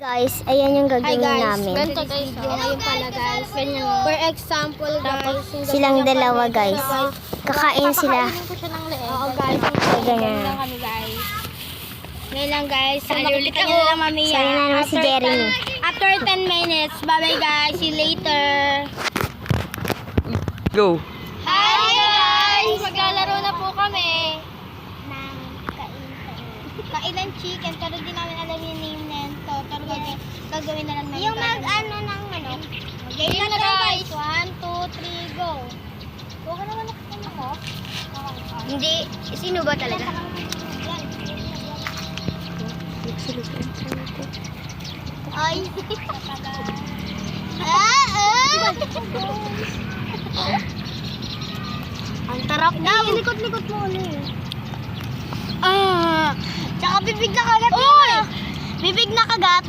Guys, ayan yung gagawin namin. Ganito guys, ngayon pala guys. For example guys, Silang dalawa guys. Kakain sila. Kakainin ko siya ng leeg. Oo guys, ganyan lang kami guys. Ngayon lang guys, makikita nyo na lang mamaya. Sana na naman si Jeremy. After 10 minutes, bye bye guys, see you later. Go! Hi guys! Maglalaro na po kami. Kain ng chicken, pero di namin alam yung name nito. Pero gagawin na lang namin. Yung mag-ano ng manok. Game na guys. 1, 2, 3, go. Huwag ka naman nakasama ko. Hindi, sino ba talaga? Ay. Ang tarap daw. Likot-likot mo ulit. Tsaka bibig na kagat. Uy! Bibig na kagat.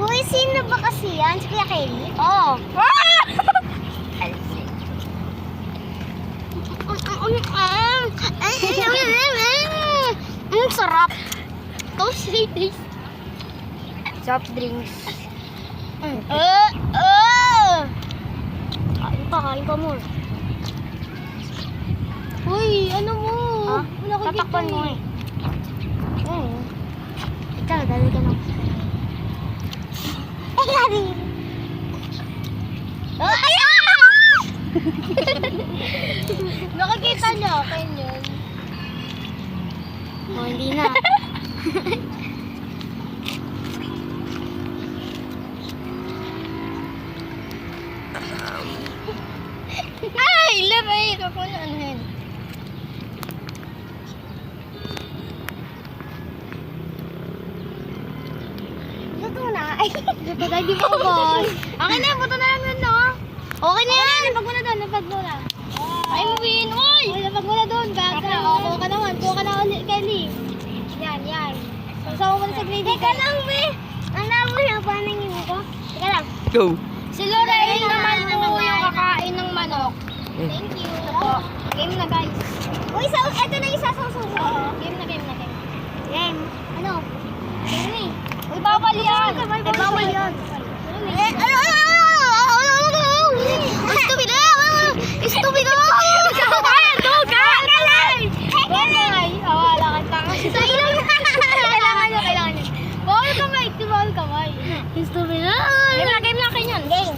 Uy, sino ba kasi yan? Si Kuya Kelly? Oh. Ang sarap. Toasty taste. Soft drinks. Kain pa mo. Uy, ano mo? Ah, Wala ko tatakpan dito mo eh. Ikaw, dali ka na. Ay, lari. Nakikita niyo, kayo yun. Oh, hindi na. Ay, labay. Kapag ano yun. Luto na. Ay, Dito tayo, di ba boss? Akin na, buto na lang yun, no? okay na yan. Napag mo na doon, napag mo na. Ay, win, uy! Uy, napag mo na doon, gaga. Kuha ka naman, kuha ka na ulit, Kelly. Yan, yan. Sasawa mo na sa gravy. Teka lang, be. Ang labo na pa ng ino ko. Teka lang. Go! Si Lorraine naman po yung kakain ng manok. Thank you. Po. Game na, guys. Uy, eto na isa sa suso. Game na, game na, game. Game. Ano? Game eh. Uy, bawal yan. Bawal yan. Stupid na! Stupid na! Bawal! Wala ka tanga. Kailangan nyo. Bawal kamay. Bawal kamay. Stupid na! Game na kayo yun. Game.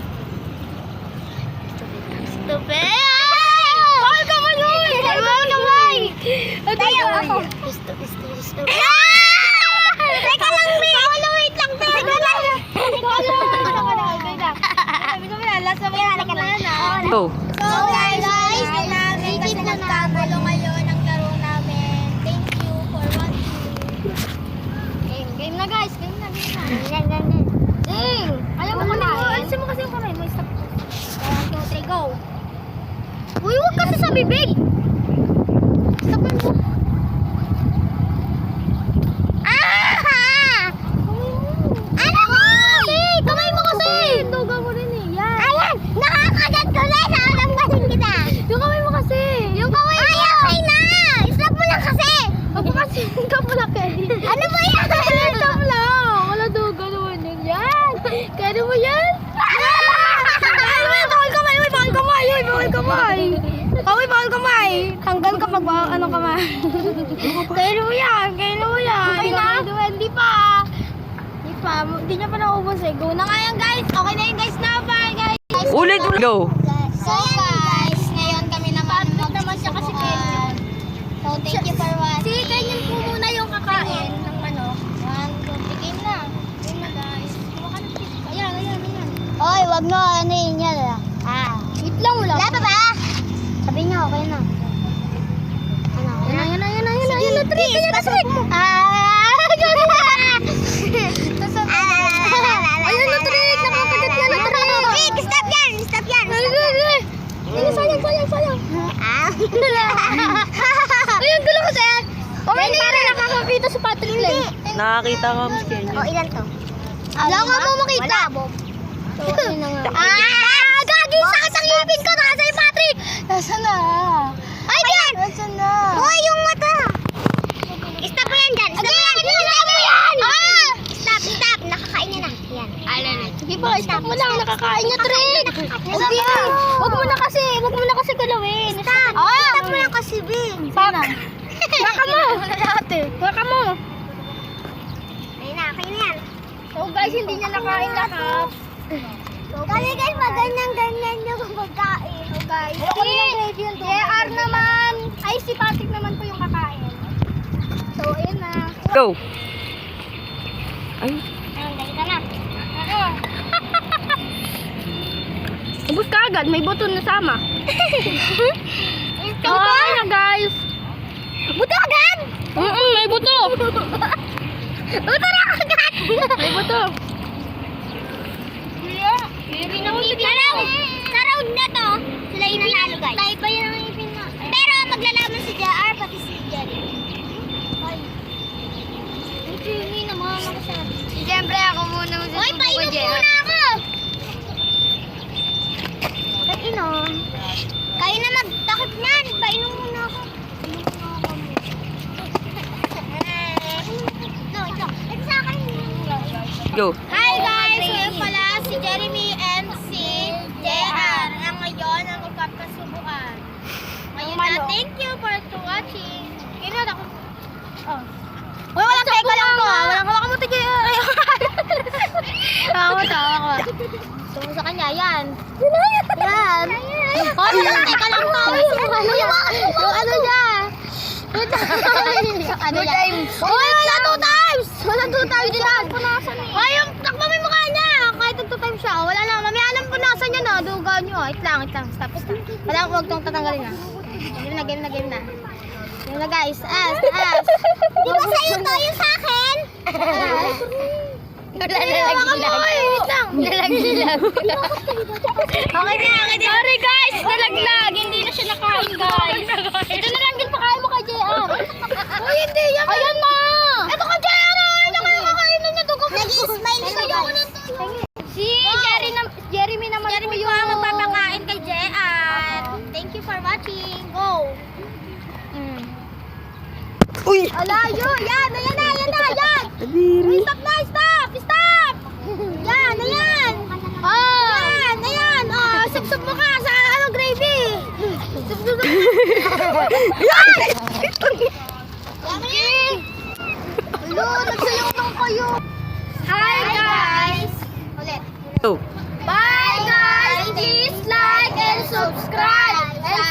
Stupid! Bawal kamay yun. Bawal kamay! Tayo ako. Stupid. Teka lang, be! Wait lang, be! Teka lang! Go! So guys, namin kasi nagkagulo ngayon ang laro namin. Thank you for watching. Game na guys, game na. Ding! Ayaw mo kumain. Alisin mo kasi yung kamay mo. Stop. 1, 2, 3, go! Uy, huwag kasi sa bibig! Stopin mo. Kamay mo kasi! Duga mo rin eh. Yan. Ayan! Nakakagat ko na! Nakakalampasin kita! Yung kamay mo kasi. Yung kamay mo! Ay, okay na! Stop mo lang kasi! Ako kasi, ka pala, Kelly. Ano ba yan? Stop lang. Wala duga naman yun. Yan. Kaya mo yan? Bawal kamay. Uy, bawal kamay. Uy, bawal kamay. Uy, bawal kamay. Tanggal ka pag bawal ano kamay. Kaya mo yan. Okay na? Hindi pa. Hindi niya pa naubos eh. Go na nga yan, guys. Okay na yun, guys. Na, bye, guys. Ulit! Go! So, guys, ngayon kami naman magsusubukan. So, thank you for watching. Si ganyan po muna yung kakain ng manok. 1, 2, 3, game na. Game na, guys. Kuha ka ng pizza. Ayan. Oy, wag mo ano yun yan. Wait lang, wala. Wala pa ba? Sabi niya, okay na. Ano? Yan na, 3. Pasok mo. makita ka, Miss Kenya. O, ilan to? Wala ka mo makita. Gagi! Sakit ang ngipin ko! Nasa yung Patrick! Nasa na? Ay, yan! Nasa na? Hoy, yung mata! Stop mo yan dyan! Stop mo yan! Stop mo yan! Stop! Stop! Nakakain niya na. Yan. Sige pa, stop mo lang. Nakakain niya, Trick. Hindi na. Huwag mo na kasi galawin. Stop! Stop mo lang kasi, Bing. Sana. Baka mo. Baka mo. Ayun na, kayo na yan. So guys, hindi niya nakain lahat. Kasi guys, ganyan yung pagkain. So guys, si JR naman, ay si Patrick naman po yung kakain. So, ayun na. Go! Ay, Ayun, dali ka na. Ubus ka agad, may buto na sama. Ikaw na guys. Buto agad? May buto. Buto na agad. May buto. Sa round na to, sila yung nanalo guys. Tayo pa yun ang ipin na. Pero maglalaman si JR pati si Jerry. Hindi naman makasabi. Siyempre ako muna Hoy, painom muna ako! Painom? Kayo na magtakip niyan. Painom muna ako. No, ito. Ito sa akin. go! Hi guys! Ngayon pala si Jeremy and si JR ang ngayon ang magkakasubuan. Ngayon na, thank you for watching. Ngayon ako. Oh. Uy, walang teka lang to ah. Walang hawak mo tigil. Hawak ko. Tungo sa kanya, yan. Yan. Oh, walang teka lang to. Yung ano niya. Yung ano niya. Uy, wala 2 times. Wala 2 times yan. Ay, yung takbo mo yung mukha niya. Kahit 2 times siya. Wala na. Mamaya nang punasan niya na. Duga niyo. Wait lang. Stop. Wala, huwag tong tatanggalin na. Game na. Game na guys. Di ba sa'yo to yung sa akin? Nalaglag. Wait lang. Nalaglag. Okay na. Sorry guys. Nalaglag. Hindi na siya nakain guys. Ito na lang din pakain mo kay JR. Uy, hindi yan. Ayan na. Ito ka JR. Nakakain na niya. Nag-i-smile siya guys. Si Jeremy naman po yung magpapakain kay JR. Thank you for watching. Go. Uy! Alayo. Yan. Stop. Yan. Yan. Subsub mo ka sa gravy. Subsub. Yan! Nagsayaw lang kayo. Hi guys. Ulit. Go! Bye guys. Please like and subscribe. And